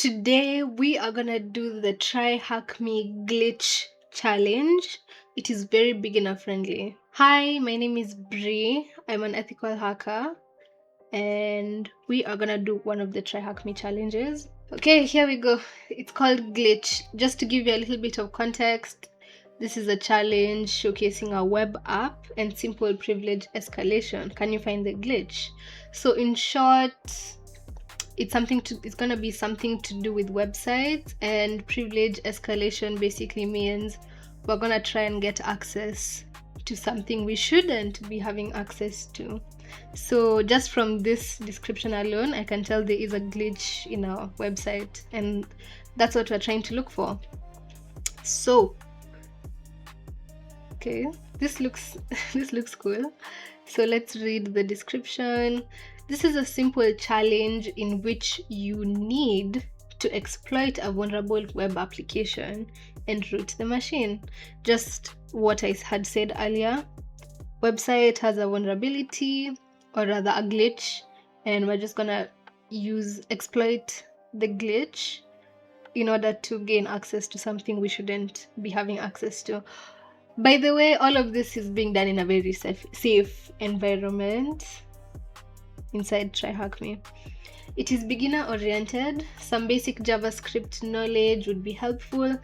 Today we are gonna do the try hack me glitch challenge. It is very beginner friendly. Hi, my name is Bree. I'm an ethical hacker and we are gonna do one of the try hack me challenges. Okay, here we go. It's called glitch. Just to give you a little bit of context, this is a challenge showcasing a web app and simple privilege escalation. Can you find the glitch? So in short, it's gonna be something to do with websites, and privilege escalation basically means we're gonna try and get access to something we shouldn't be having access to. So just from this description alone, I can tell there is a glitch in our website, and that's what we're trying to look for. So okay, this looks cool. So let's read the description. This is a simple challenge in which you need to exploit a vulnerable web application and root the machine. Just what I had said earlier. Website has a vulnerability, or rather a glitch, and we're just gonna exploit the glitch in order to gain access to something we shouldn't be having access to. By the way, all of this is being done in a very safe environment inside TryHackMe. It is beginner oriented. Some basic JavaScript knowledge would be helpful,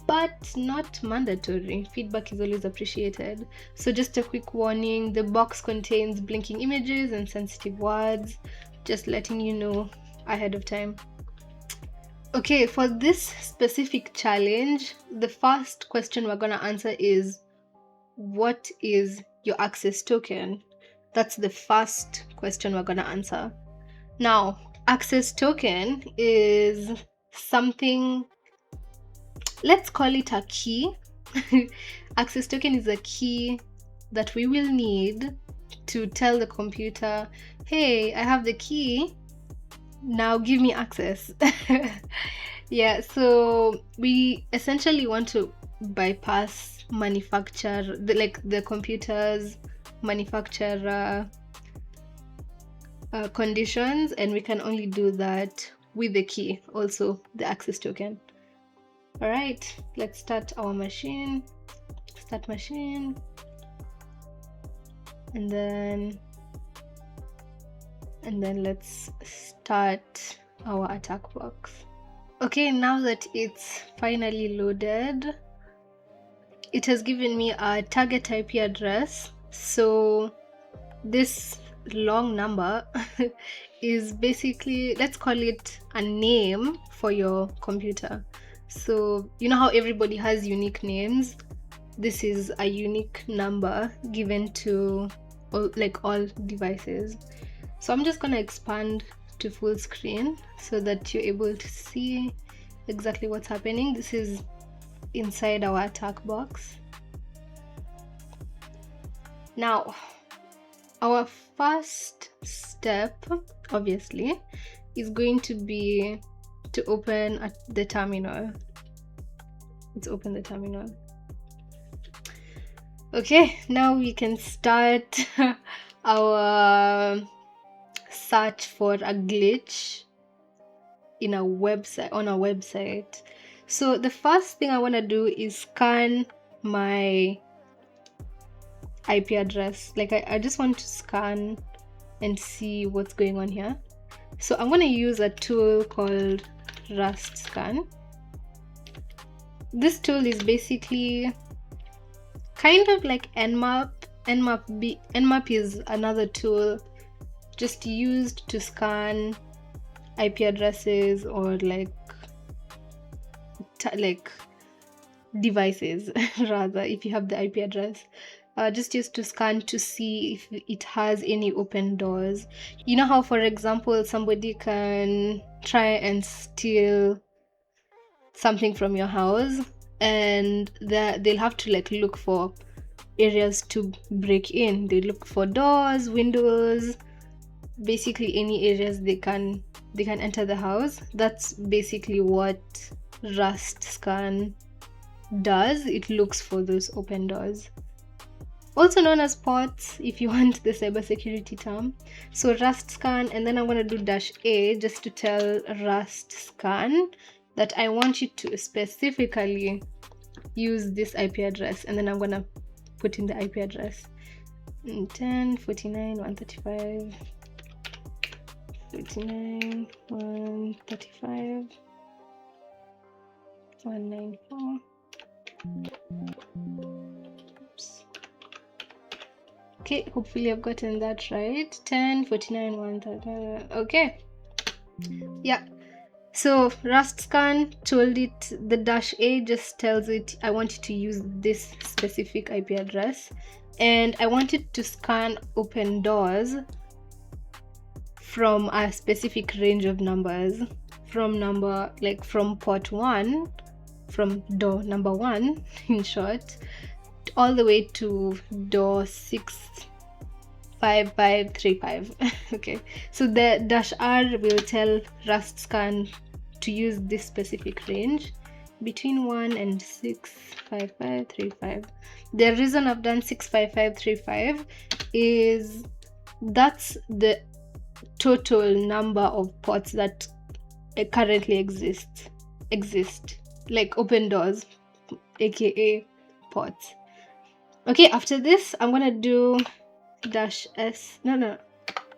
but not mandatory. Feedback is always appreciated. So just a quick warning, the box contains blinking images and sensitive words, just letting you know ahead of time. Okay, for this specific challenge, the first question we're gonna answer is, what is your access token? That's the first question we're gonna answer. Now, access token is something, let's call it a key. Access token is a key that we will need to tell the computer, hey, I have the key, now give me access. Yeah, so we essentially want to bypass the computer's manufacturer conditions, and we can only do that with the key, also the access token. All right, let's start our machine. Start machine, and then let's start our attack box. Okay, now that it's finally loaded, it has given me a target IP address. So this long number is basically, let's call it a name for your computer. So you know how everybody has unique names? This is a unique number given to all devices. So I'm just gonna expand to full screen so that you're able to see exactly what's happening. This is inside our attack box. Now, our first step, obviously, is going to be to open the terminal. Let's open the terminal. Okay, now we can start our search for a glitch on a website. So the first thing I want to do is scan my IP address. I just want to scan and see what's going on here. So I'm going to use a tool called Rust Scan. This tool is basically kind of like Nmap. Nmap is another tool just used to scan IP addresses or devices rather, if you have the IP address, just used to scan to see if it has any open doors. You know how, for example, somebody can try and steal something from your house, and they'll have to look for areas to break in. They look for doors, windows, basically any areas they can enter the house. That's basically what Rust Scan does. It looks for those open doors. also known as ports if you want the cybersecurity term. So Rust scan, and then I'm going to do -A just to tell Rust scan that I want you to specifically use this IP address, and then I'm going to put in the IP address 10.49.135 39.135 194. Oops. Okay, hopefully I've gotten that right. 10.49 135. Okay, yeah. So Rust scan told it, the -A just tells it I want you to use this specific IP address, and I want it to scan open doors from a specific range of numbers, from port 1, from door number 1 in short, all the way to door 65535. Okay, so the -R will tell Rust scan to use this specific range between 1 and 65535. The reason I've done 65535 is that's the total number of ports that currently exist, like open doors, aka ports. Okay, after this I'm gonna do -S. No,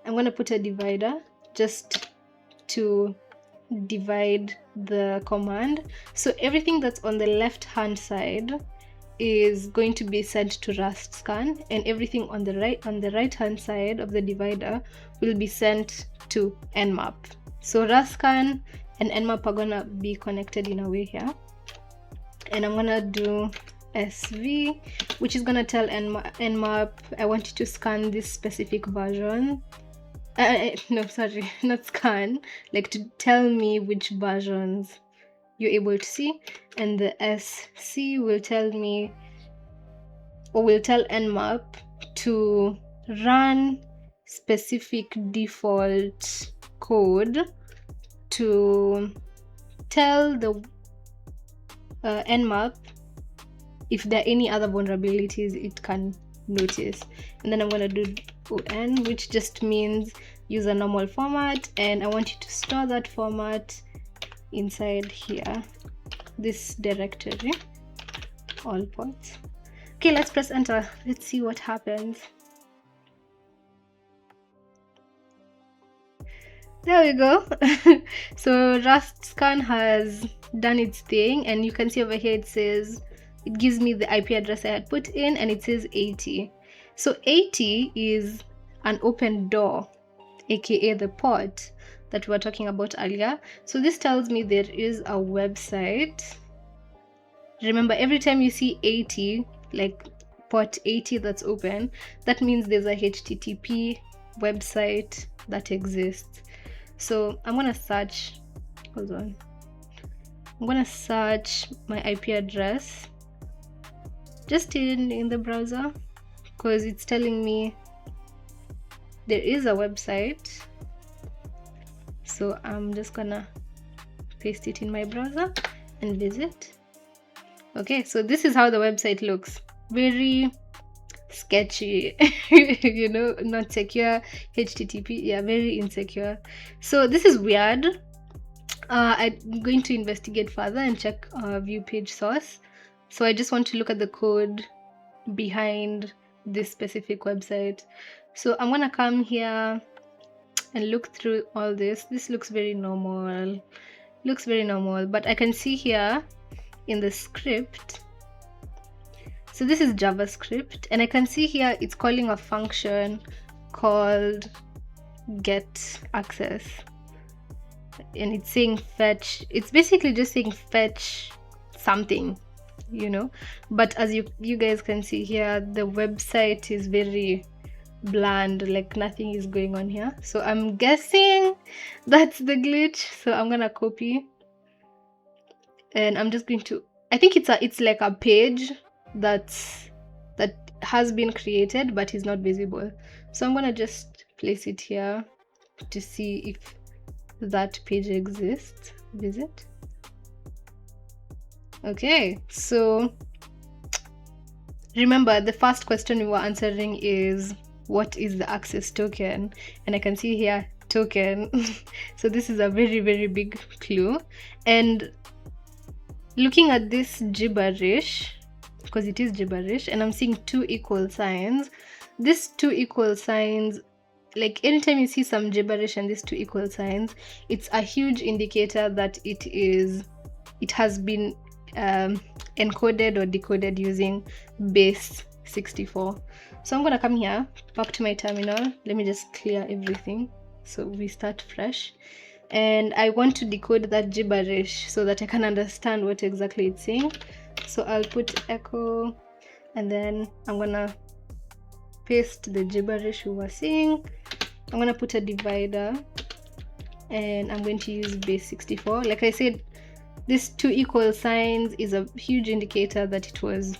I'm gonna put a divider just to divide the command. So everything that's on the left hand side is going to be sent to Rust scan, and everything on the right hand side of the divider will be sent to nmap. So Rust scan and nmap are gonna be connected in a way here, and I'm gonna do SV, which is gonna tell nmap I want you to scan this specific version. No, sorry, not scan, like to tell me which versions you're able to see, and the SC will tell me, or will tell nmap to run specific default code to tell the nmap if there are any other vulnerabilities it can notice. And then I'm going to do on, which just means use a normal format, and I want you to store that format inside here, this directory, all ports. Okay, let's press enter. Let's see what happens. There we go. So Rust scan has done its thing, and you can see over here it says, it gives me the IP address I had put in, and it says 80. So 80 is an open door, aka the port that we were talking about earlier. So this tells me there is a website. Remember, every time you see 80, like port 80 that's open, that means there's a HTTP website that exists. So I'm gonna search, hold on, I'm gonna search my IP address just in the browser, because it's telling me there is a website. So I'm just gonna paste it in my browser and visit. Okay, so this is how the website looks. Very sketchy, you know, not secure, HTTP, yeah, very insecure. So this is weird. I'm going to investigate further and check view page source. So I just want to look at the code behind this specific website. So I'm gonna come here and look through all this. This looks very normal, but I can see here in the script, so this is JavaScript, and I can see here it's calling a function called get access, and it's saying fetch. It's basically just saying fetch something, you know, but as you guys can see here, the website is very bland, like nothing is going on here. So I'm guessing that's the glitch. So I'm gonna copy, and I'm just going to, I think it's like a page that has been created but is not visible. So I'm gonna just place it here to see if that page exists. Visit. Okay, so Remember, the first question we were answering is what is the access token? And I can see here token. So this is a very, very big clue. And looking at this gibberish, because it is gibberish, and I'm seeing 2 equal signs. These 2 equal signs, like anytime you see some gibberish and these 2 equal signs, it's a huge indicator that it has been encoded or decoded using base 64. So I'm gonna come here, back to my terminal. Let me just clear everything so we start fresh. And I want to decode that gibberish so that I can understand what exactly it's saying. So I'll put echo, and then I'm gonna paste the gibberish we were seeing. I'm gonna put a divider, and I'm going to use base 64. Like I said, these 2 equal signs is a huge indicator that it was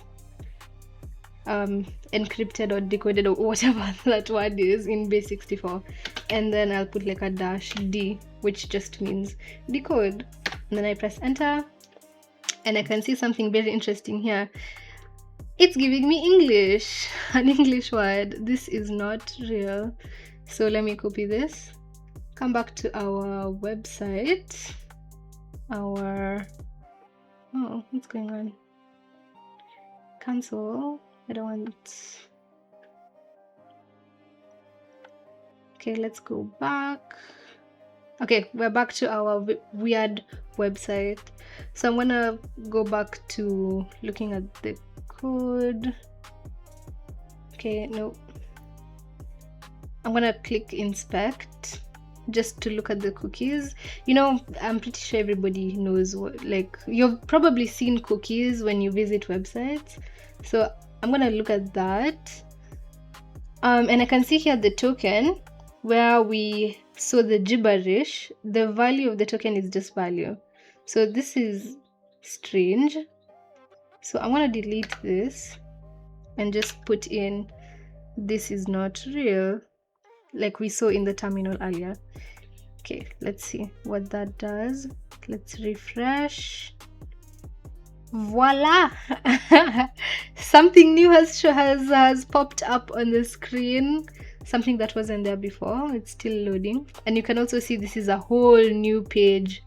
encrypted or decoded or whatever that word is in base 64. And then I'll put like a dash D, which just means decode. And then I press enter, and I can see something very interesting here. It's giving me English, an English word. This is not real. So let me copy this, come back to our website, oh, what's going on? Cancel. I don't want. Okay, let's go back. Okay, we're back to our weird website. So I'm gonna go back to looking at the code. Okay, no. I'm gonna click inspect just to look at the cookies. You know, I'm pretty sure everybody knows what, like, you've probably seen cookies when you visit websites. So I'm gonna look at that. And I can see here the token where we saw the gibberish. The value of the token is just value. So this is strange. So I'm gonna delete this and just put in this is not real, like we saw in the terminal earlier. Okay, let's see what that does. Let's refresh. Voila! Something new has popped up on the screen, something that wasn't there before. It's still loading, and you can also see this is a whole new page,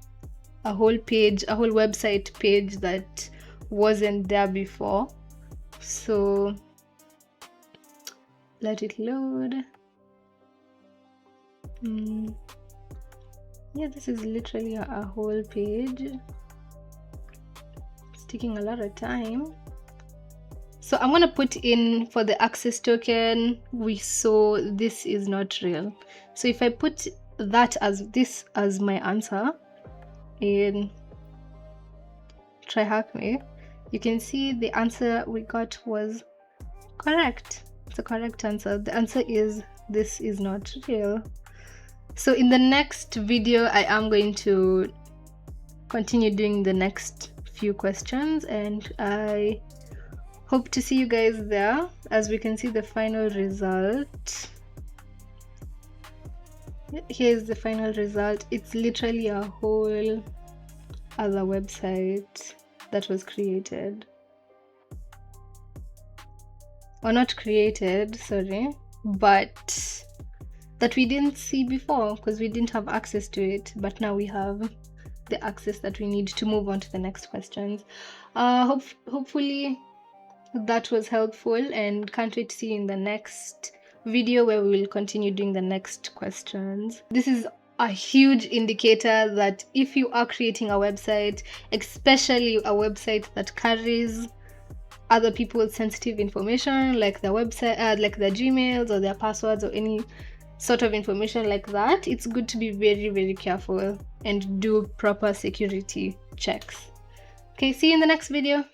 a whole website page that wasn't there before. So let it load. Yeah, this is literally a whole page. It's taking a lot of time. So I'm gonna put in for the access token, we saw this is not real. So if I put that as my answer in try hack me, you can see the answer we got was correct. It's a correct answer. The answer is this is not real. So in the next video, I am going to continue doing the next few questions, and I hope to see you guys there. As we can see the final result. Here's the final result. It's literally a whole other website that was created. Or not created, sorry, but that we didn't see before because we didn't have access to it, but now we have the access that we need to move on to the next questions. Hopefully that was helpful, and can't wait to see you in the next video where we will continue doing the next questions. This is a huge indicator that if you are creating a website, especially a website that carries other people's sensitive information, like their website, like their Gmails or their passwords or any sort of information like that, it's good to be very, very careful and do proper security checks. Okay, see you in the next video.